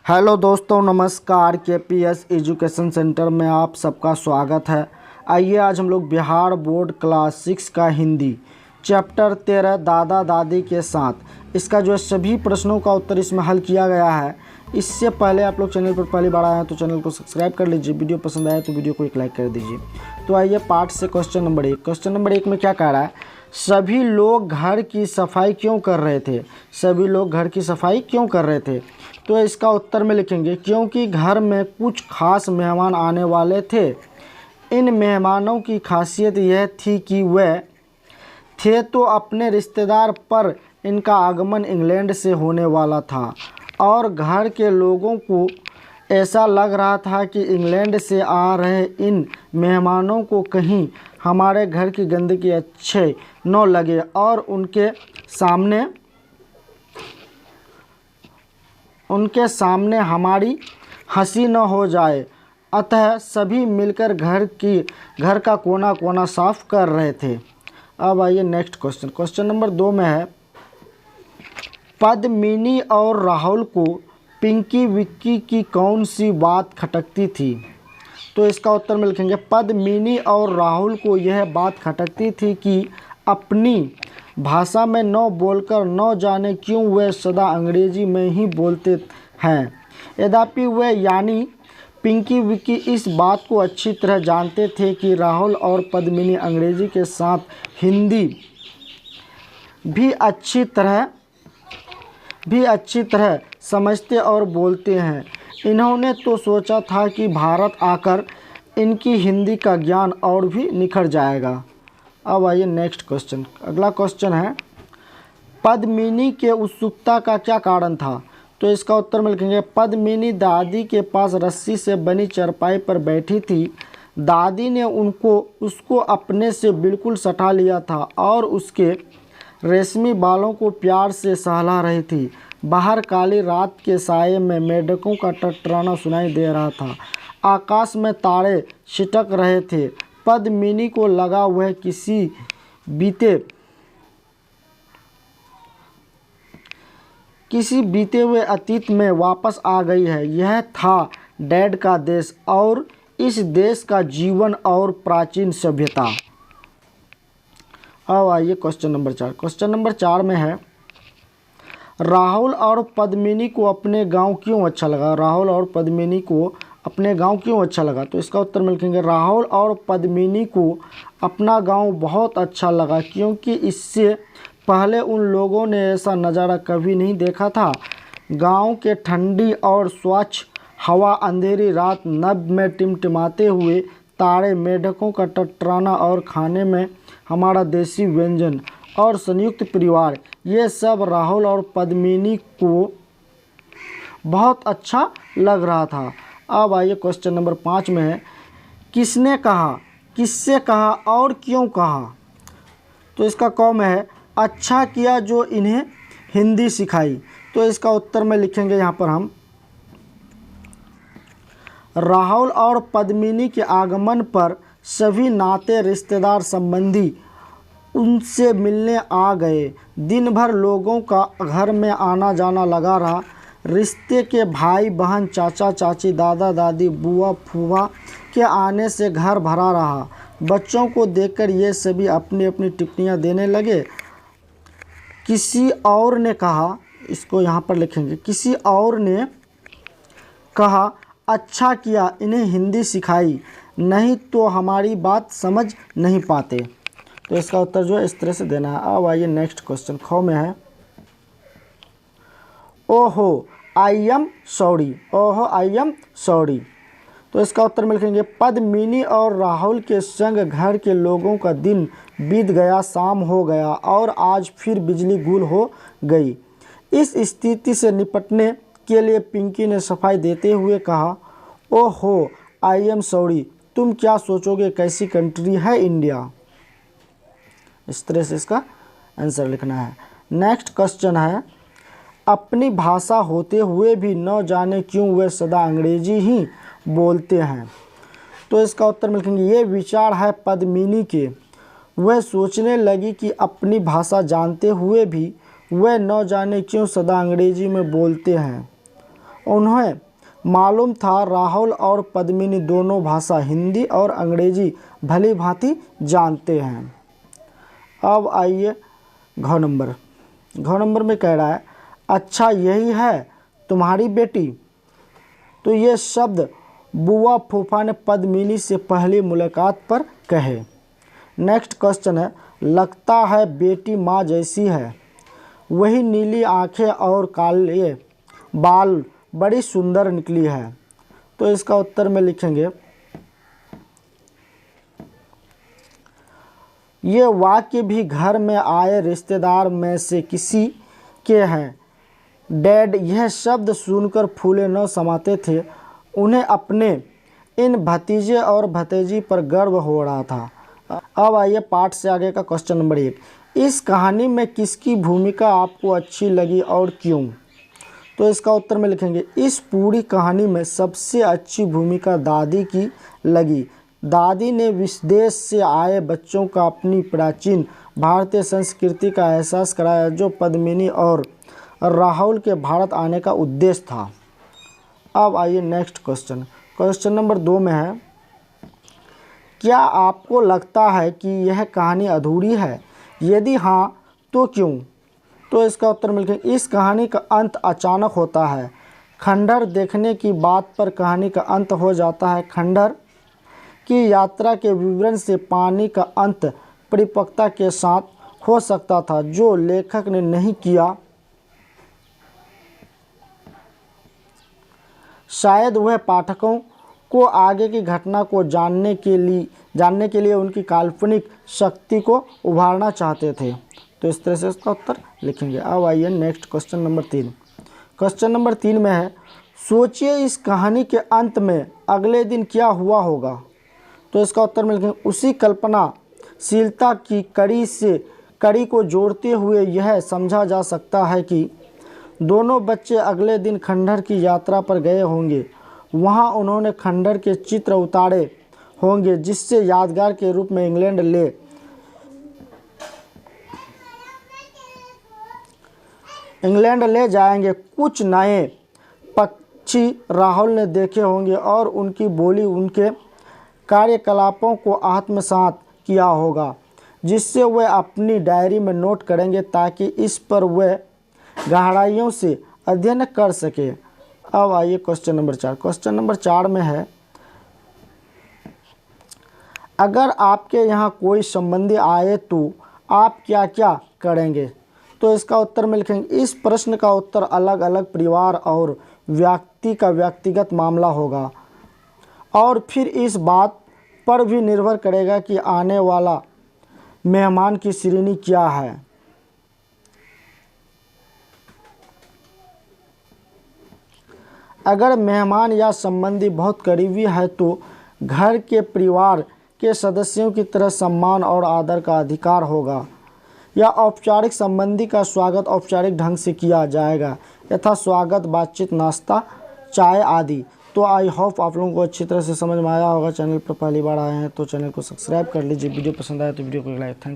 Hello दोस्तों, नमस्कार। KPS education centre में आप सबका स्वागत है। आइए आज हम लोग बिहार बोर्ड क्लास 6 का हिंदी चैप्टर 13 दादा दादी के साथ इसका जो है सभी प्रश्नों का उत्तर इसमें हल किया गया है। इससे पहले आप लोग चैनल पर पहली बार आए हैं तो चैनल को सब्सक्राइब कर लीजिए। वीडियो पसंद आया तो वीडियो को एक लाइक कर दीजिए। तो आइए पार्ट से क्वेश्चन नंबर 1। क्वेश्चन नंबर 1 में क्या कह रहा है? सभी लोग घर की सफाई क्यों कर रहे थे? सभी लोग घर की सफाई क्यों कर रहे थे? तो इसका उत्तर में लिखेंगे क्योंकि घर में कुछ खास मेहमान आने वाले थे। इन मेहमानों की खासियत यह थी कि वे थे तो अपने रिश्तेदार, पर इनका आगमन इंग्लैंड से होने वाला था और घर के लोगों को ऐसा लग रहा था कि इंग्लैंड से आ रहे इन मेहमानों को कहीं हमारे घर की गंदगी अच्छे न लगे और उनके सामने हमारी हंसी न हो जाए। अतः सभी मिलकर घर का कोना कोना साफ कर रहे थे। अब आइए नेक्स्ट क्वेश्चन। क्वेश्चन नंबर 2 में है, पद्मिनी और राहुल को पिंकी विक्की की कौन सी बात खटकती थी? तो इसका उत्तर में लिखेंगे पद्मिनी और राहुल को यह बात खटकती थी कि अपनी भाषा में न बोलकर न जाने क्यों वे सदा अंग्रेजी में ही बोलते हैं। यद्यपि वे यानी पिंकी विक्की इस बात को अच्छी तरह जानते थे कि राहुल और पद्मिनी अंग्रेजी के साथ हिंदी भी अच्छी तरह समझते और बोलते हैं। इन्होंने तो सोचा था कि भारत आकर इनकी हिंदी का ज्ञान और भी निखर जाएगा। अब आइए नेक्स्ट क्वेश्चन। अगला क्वेश्चन है, पद्मिनी के उत्सुकता का क्या कारण था? तो इसका उत्तर में लिखेंगे पद्मिनी दादी के पास रस्सी से बनी चारपाई पर बैठी थी। दादी ने उसको अपने से बिल्कुल सटा लिया था और उसके रेशमी बालों को प्यार से सहला रही थी। बाहर काली रात के साये में मेंढकों का टटराना सुनाई दे रहा था। आकाश में तारे छिटक रहे थे। पद्मिनी को लगा वह किसी बीते हुए अतीत में वापस आ गई है। यह था डैड का देश और इस देश का जीवन और प्राचीन सभ्यता। अब आइए क्वेश्चन नंबर 4। क्वेश्चन नंबर 4 में है, राहुल और पद्मिनी को अपने गांव क्यों अच्छा लगा? राहुल और पद्मिनी को अपने गांव क्यों अच्छा लगा? तो इसका उत्तर में लिखेंगे राहुल और पद्मिनी को अपना गांव बहुत अच्छा लगा क्योंकि इससे पहले उन लोगों ने ऐसा नज़ारा कभी नहीं देखा था। गांव के ठंडी और स्वच्छ हवा, अंधेरी रात, नभ में टिमटिमाते हुए तारे, मेंढकों का टटराना और खाने में हमारा देसी व्यंजन और संयुक्त परिवार, ये सब राहुल और पद्मिनी को बहुत अच्छा लग रहा था। अब आइए क्वेश्चन नंबर 5 में है, किसने कहा, किससे कहा और क्यों कहा? तो इसका कौन है, अच्छा किया जो इन्हें हिंदी सिखाई। तो इसका उत्तर में लिखेंगे यहाँ पर हम, राहुल और पद्मिनी के आगमन पर सभी नाते रिश्तेदार संबंधी उनसे मिलने आ गए। दिन भर लोगों का घर में आना जाना लगा रहा। रिश्ते के भाई बहन, चाचा चाची, दादा दादी, बुआ फूफा के आने से घर भरा रहा। बच्चों को देखकर ये सभी अपनी अपनी टिप्पणियाँ देने लगे। किसी और ने कहा, इसको यहाँ पर लिखेंगे, किसी और ने कहा, अच्छा किया इन्हें हिंदी सिखाई, नहीं तो हमारी बात समझ नहीं पाते। तो इसका उत्तर जो है इस तरह से देना है। अब आइए नेक्स्ट क्वेश्चन। ख में है, ओहो आई एम सॉरी, ओहो आई एम सॉरी। तो इसका उत्तर में लिखेंगे पद्मिनी और राहुल के संग घर के लोगों का दिन बीत गया, शाम हो गया और आज फिर बिजली गुल हो गई। इस स्थिति से निपटने के लिए पिंकी ने सफाई देते हुए कहा, ओहो आई एम सॉरी, तुम क्या सोचोगे, कैसी कंट्री है इंडिया। इस तरह से इसका आंसर लिखना है। नेक्स्ट क्वेश्चन है, अपनी भाषा होते हुए भी न जाने क्यों वे सदा अंग्रेजी ही बोलते हैं। तो इसका उत्तर में लिखेंगे ये विचार है पद्मिनी के। वह सोचने लगी कि अपनी भाषा जानते हुए भी वे न जाने क्यों सदा अंग्रेजी में बोलते हैं उन्हें मालूम था राहुल और पद्मिनी दोनों भाषा हिंदी और अंग्रेजी भली भांति जानते हैं। अब आइए घ नंबर में कह रहा है, अच्छा यही है तुम्हारी बेटी। तो ये शब्द बुआ फूफा ने पद्मिनी से पहली मुलाकात पर कहे। नेक्स्ट क्वेश्चन है, लगता है बेटी माँ जैसी है, वही नीली आंखें और काले बाल बड़ी सुंदर निकली है। तो इसका उत्तर में लिखेंगे, ये वाक्य भी घर में आए रिश्तेदार में से किसी के हैं। डैड यह शब्द सुनकर फूले न समाते थे। उन्हें अपने इन भतीजे और भतीजी पर गर्व हो रहा था। अब आइए पाठ से आगे का क्वेश्चन नंबर 1, इस कहानी में किसकी भूमिका आपको अच्छी लगी और क्यों। तो इसका उत्तर में लिखेंगे, इस पूरी कहानी में सबसे अच्छी भूमिका दादी की लगी। दादी ने विदेश से आए बच्चों का अपनी प्राचीन भारतीय संस्कृति का एहसास कराया, जो पद्मिनी और राहुल के भारत आने का उद्देश्य था। अब आइए नेक्स्ट क्वेश्चन नंबर 2 में है, क्या आपको लगता है कि यह कहानी अधूरी है? यदि हाँ तो क्यों। तो इसका उत्तर मिल गया, इस कहानी का अंत अचानक होता है। खंडहर देखने की बात पर कहानी का अंत हो जाता है। खंडहर की यात्रा के विवरण से पानी का अंत परिपक्वता के साथ हो सकता था, जो लेखक ने नहीं किया। शायद वह पाठकों को आगे की घटना को जानने के लिए उनकी काल्पनिक शक्ति को उभारना चाहते थे। तो इस तरह से इसका उत्तर लिखेंगे। अब आइए next question number 3। Question number 3 में है, सोचिए इस कहानी के अंत में अगले दिन क्या हुआ होगा। तो इसका उत्तर में लिखेंगे, उसी कल्पनाशीलता की कड़ी को जोड़ते हुए यह समझा जा सकता है कि दोनों बच्चे अगले दिन खंडहर की यात्रा पर गए होंगे। वहां उन्होंने खंडहर के चित्र उतारे होंगे, जिससे यादगार के रूप में इंग्लैंड ले जाएंगे। कुछ नए पक्षी राहुल ने देखे होंगे और उनकी बोली उनके कार्यकलापों को आत्मसात किया होगा, जिससे वे अपनी डायरी में नोट करेंगे ताकि इस पर वे गहराइयों से अध्ययन कर सके। अब आइए क्वेश्चन नंबर 4। क्वेश्चन नंबर 4 में है, अगर आपके यहाँ कोई संबंधी आए तो आप क्या क्या करेंगे। तो इसका उत्तर में लिखेंगे, इस प्रश्न का उत्तर अलग अलग परिवार और व्यक्ति का व्यक्तिगत मामला होगा और फिर इस बात पर भी निर्भर करेगा कि आने वाला मेहमान की श्रेणी क्या है। अगर मेहमान या संबंधी बहुत करीबी है तो घर के परिवार के सदस्यों की तरह सम्मान और आदर का अधिकार होगा, या औपचारिक संबंधी का स्वागत औपचारिक ढंग से किया जाएगा, यथा स्वागत, बातचीत, नाश्ता, चाय आदि। तो आई होप आप लोगों को अच्छी तरह से समझ में आया होगा। चैनल पर पहली बार आए हैं तो चैनल को सब्सक्राइब कर लीजिए। वीडियो पसंद आए तो वीडियो को लाइक। थैंक्स।